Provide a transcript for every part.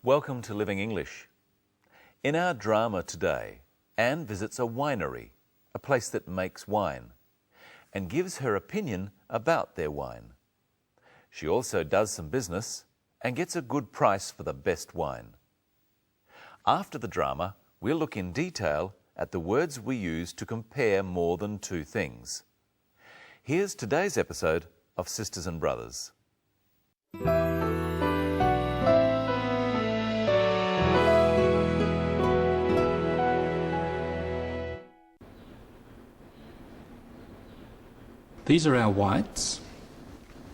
Welcome to Living English. In our drama today, Anne visits a winery, a place that makes wine, and gives her opinion about their wine. She also does some business and gets a good price for the best wine. After the drama, we'll look in detail at the words we use to compare more than two things. Here's today's episode of Sisters and Brothers. These are our whites.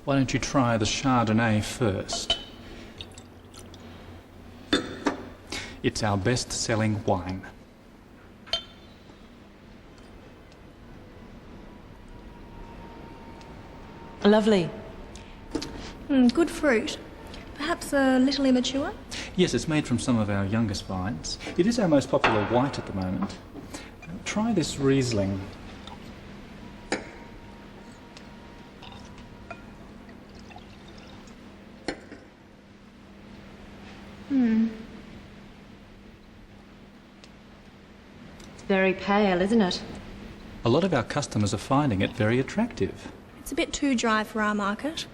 Why don't you try the Chardonnay first? It's our best-selling wine. Lovely. Good fruit. Perhaps a little immature? Yes, it's made from some of our youngest vines. It is our most popular white at the moment. Try this Riesling. It's very pale, isn't it? A lot of our customers are finding it very attractive. It's a bit too dry for our market.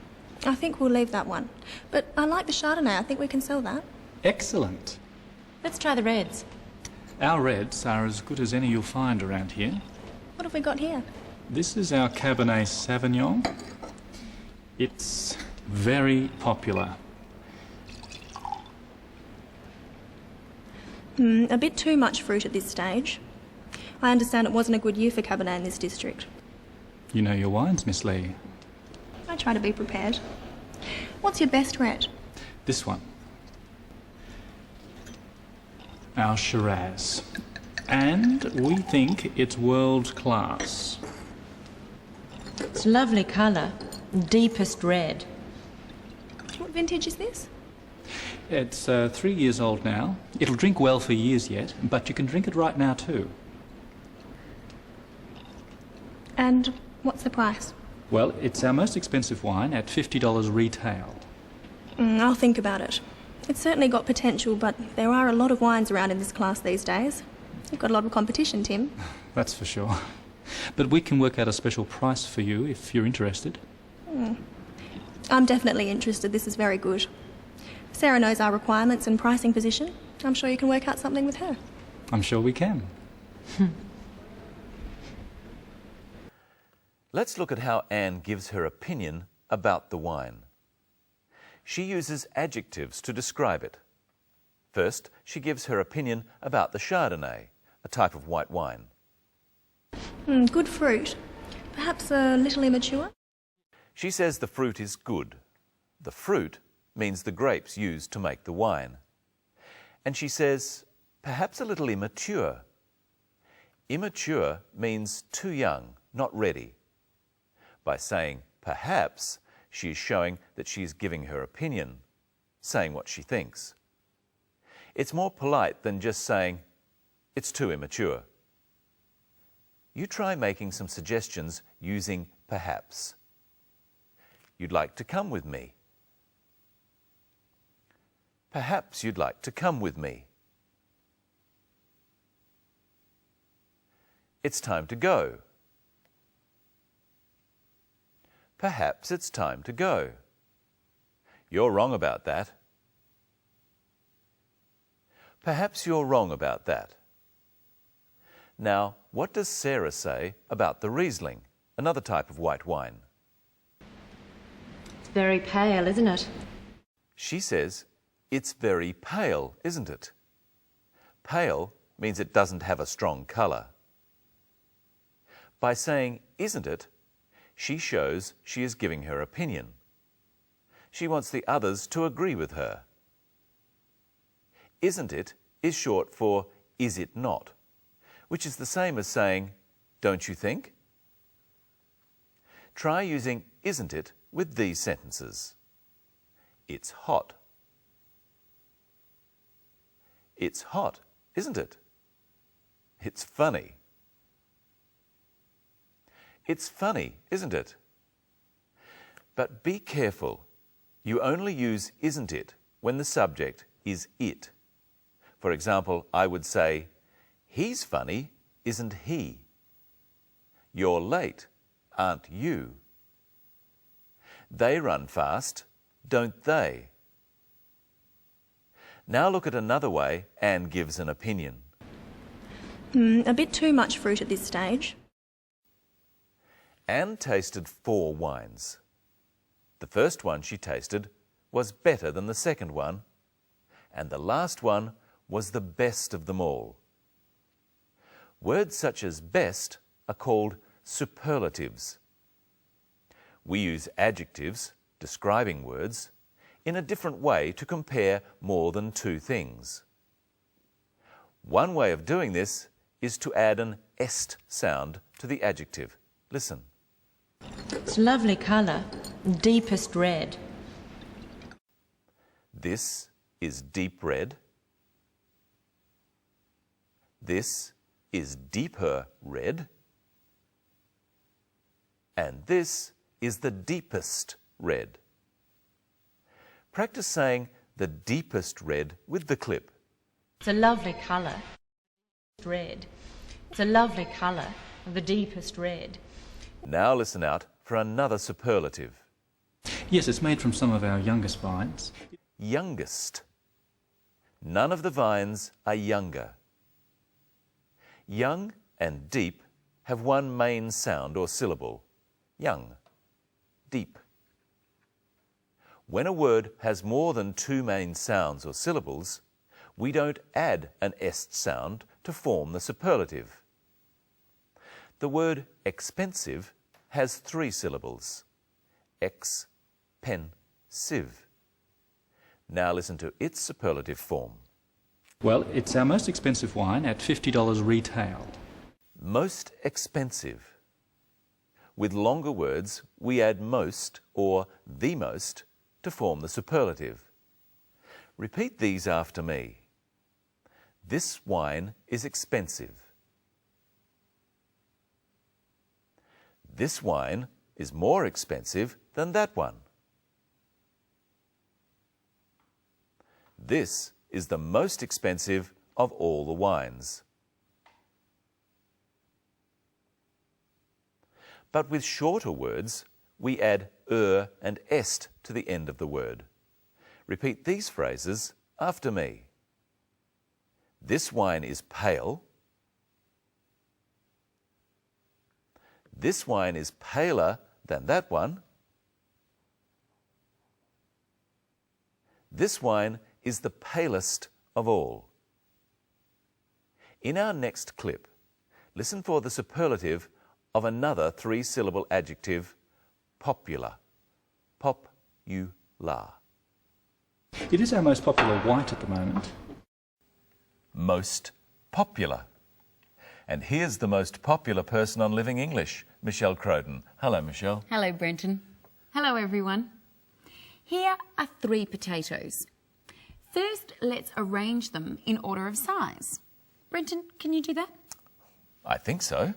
I think we'll leave that one. But I like the Chardonnay. I think we can sell that. Excellent. Let's try the reds. Our reds are as good as any you'll find around here. What have we got here? This is our Cabernet Sauvignon. It's very popular. A bit too much fruit at this stage. I understand it wasn't a good year for Cabernet in this district. You know your wines, Miss Lee. I try to be prepared. What's your best red? This one. Our Shiraz. And we think it's world class. It's lovely colour. Deepest red. What vintage is this? It's 3 years old now. It'll drink well for years yet, but you can drink it right now too. And what's the price? Well, it's our most expensive wine at $50 retail. I'll think about it. It's certainly got potential, but there are a lot of wines around in this class these days. You've got a lot of competition, Tim. That's for sure. But we can work out a special price for you if you're interested. I'm definitely interested. This is very good. Sarah knows our requirements and pricing position. I'm sure you can work out something with her. I'm sure we can. Let's look at how Anne gives her opinion about the wine. She uses adjectives to describe it. First, she gives her opinion about the Chardonnay, a type of white wine. Good fruit. Perhaps a little immature? She says the fruit is good. The fruit means the grapes used to make the wine. And she says, perhaps a little immature. Immature means too young, not ready. By saying perhaps, she is showing that she is giving her opinion, saying what she thinks. It's more polite than just saying, it's too immature. You try making some suggestions using perhaps. You'd like to come with me. Perhaps you'd like to come with me. It's time to go. Perhaps it's time to go. You're wrong about that. Perhaps you're wrong about that. Now, what does Sarah say about the Riesling, another type of white wine? It's very pale, isn't it? She says, it's very pale, isn't it? Pale means it doesn't have a strong colour. By saying, isn't it, she shows she is giving her opinion. She wants the others to agree with her. Isn't it is short for is it not, which is the same as saying, don't you think? Try using isn't it with these sentences. It's hot. It's hot, isn't it? It's funny. It's funny, isn't it? But be careful. You only use isn't it when the subject is it. For example, I would say, he's funny, isn't he? You're late, aren't you? They run fast, don't they? Now look at another way Anne gives an opinion. A bit too much fruit at this stage. Anne tasted 4 wines. The first one she tasted was better than the second one, and the last one was the best of them all. Words such as best are called superlatives. We use adjectives, describing words, in a different way to compare more than 2 things. One way of doing this is to add an est sound to the adjective. Listen. It's lovely colour, deepest red. This is deep red. This is deeper red. And this is the deepest red. Practice saying the deepest red with the clip. It's a lovely colour, red. It's a lovely colour, the deepest red. Now listen out for another superlative. Yes, it's made from some of our youngest vines. Youngest. None of the vines are younger. Young and deep have one main sound or syllable. Young, deep. When a word has more than 2 main sounds or syllables, we don't add an est sound to form the superlative. The word expensive has 3 syllables. Ex, pen, sieve. Now listen to its superlative form. Well, it's our most expensive wine at $50 retail. Most expensive. With longer words, we add most or the most to form the superlative. Repeat these after me. This wine is expensive. This wine is more expensive than that one. This is the most expensive of all the wines. But with shorter words, we add and est to the end of the word. Repeat these phrases after me. This wine is pale. This wine is paler than that one. This wine is the palest of all. In our next clip, listen for the superlative of another 3-syllable adjective, popular. Pop-u-la. It is our most popular white at the moment. Most popular. And here's the most popular person on Living English, Michelle Crowden. Hello, Michelle. Hello, Brenton. Hello, everyone. Here are 3 potatoes. First, let's arrange them in order of size. Brenton, can you do that? I think so.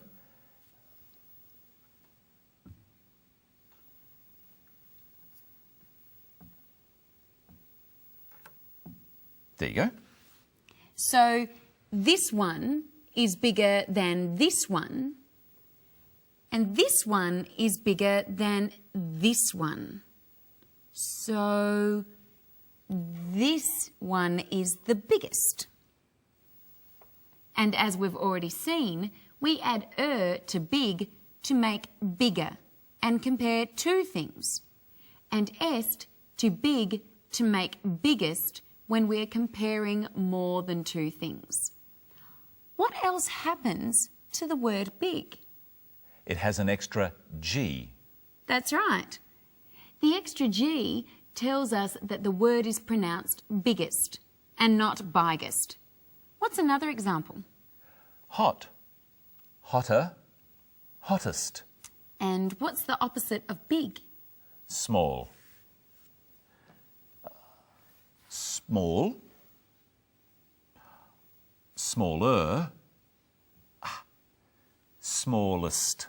There you go. So this one is bigger than this one, and this one is bigger than this one. So this one is the biggest. And as we've already seen, we add to big to make bigger and compare 2 things, and est to big to make biggest when we're comparing more than 2 things. What else happens to the word big? It has an extra G. That's right. The extra G tells us that the word is pronounced biggest and not biggest. What's another example? Hot. Hotter. Hottest. And what's the opposite of big? Small. Small. Smaller. Smallest.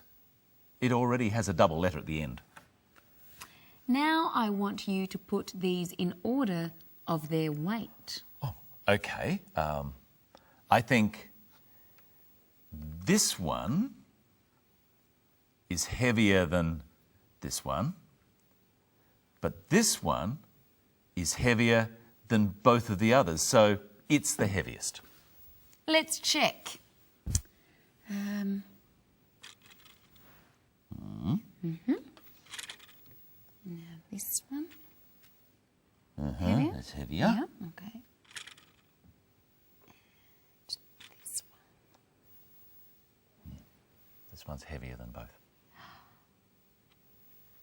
It already has a double letter at the end. Now I want you to put these in order of their weight. Oh, okay. I think this one is heavier than this one, but this one is heavier than both of the others, so it's the heaviest. Let's check. Now this one. Heavier? That's heavier. Yeah, okay. And this one. This one's heavier than both.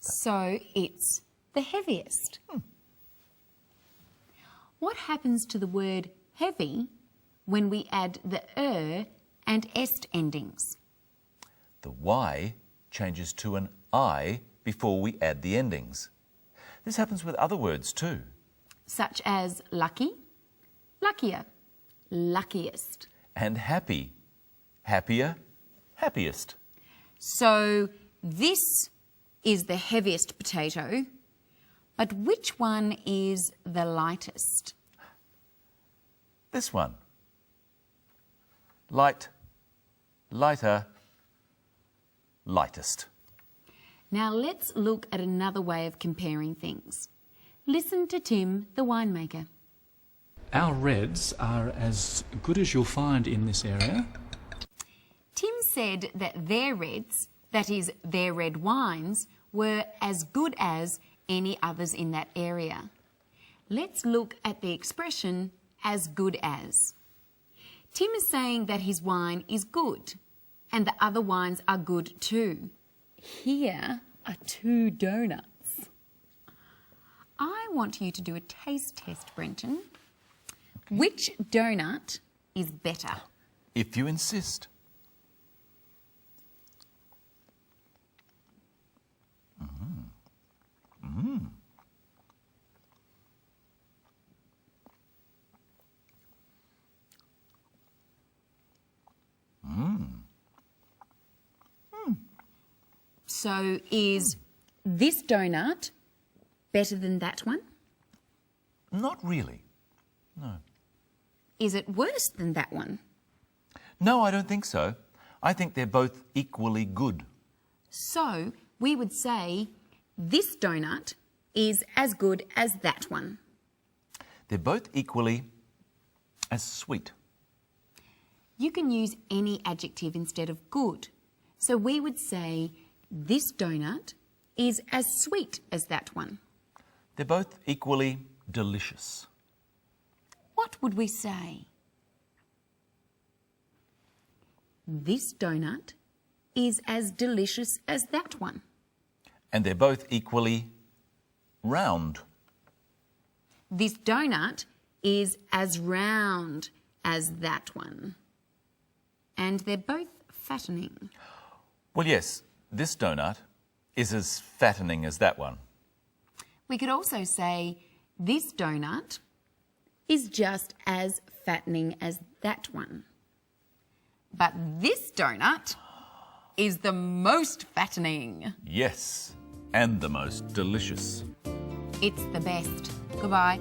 So it's the heaviest. What happens to the word heavy when we add the and est endings? The Y changes to an I before we add the endings. This happens with other words too. Such as lucky, luckier, luckiest. And happy, happier, happiest. So this is the heaviest potato, but which one is the lightest? This one. Light, lighter, lightest. Now let's look at another way of comparing things. Listen to Tim, the winemaker. Our reds are as good as you'll find in this area. Tim said that their reds, that is, their red wines, were as good as any others in that area. Let's look at the expression as good as. Tim is saying that his wine is good and the other wines are good too. Here are 2 donuts. I want you to do a taste test, Brenton. Okay. Which donut is better? If you insist. So is this donut better than that one? Not really. No. Is it worse than that one? No, I don't think so. I think they're both equally good. So we would say this donut is as good as that one. They're both equally as sweet. You can use any adjective instead of good. So we would say this donut is as sweet as that one. They're both equally delicious. What would we say? This donut is as delicious as that one. And they're both equally round. This donut is as round as that one. And they're both fattening. Well, yes, this donut is as fattening as that one. We could also say this donut is just as fattening as that one. But this donut is the most fattening. Yes, and the most delicious. It's the best. Goodbye.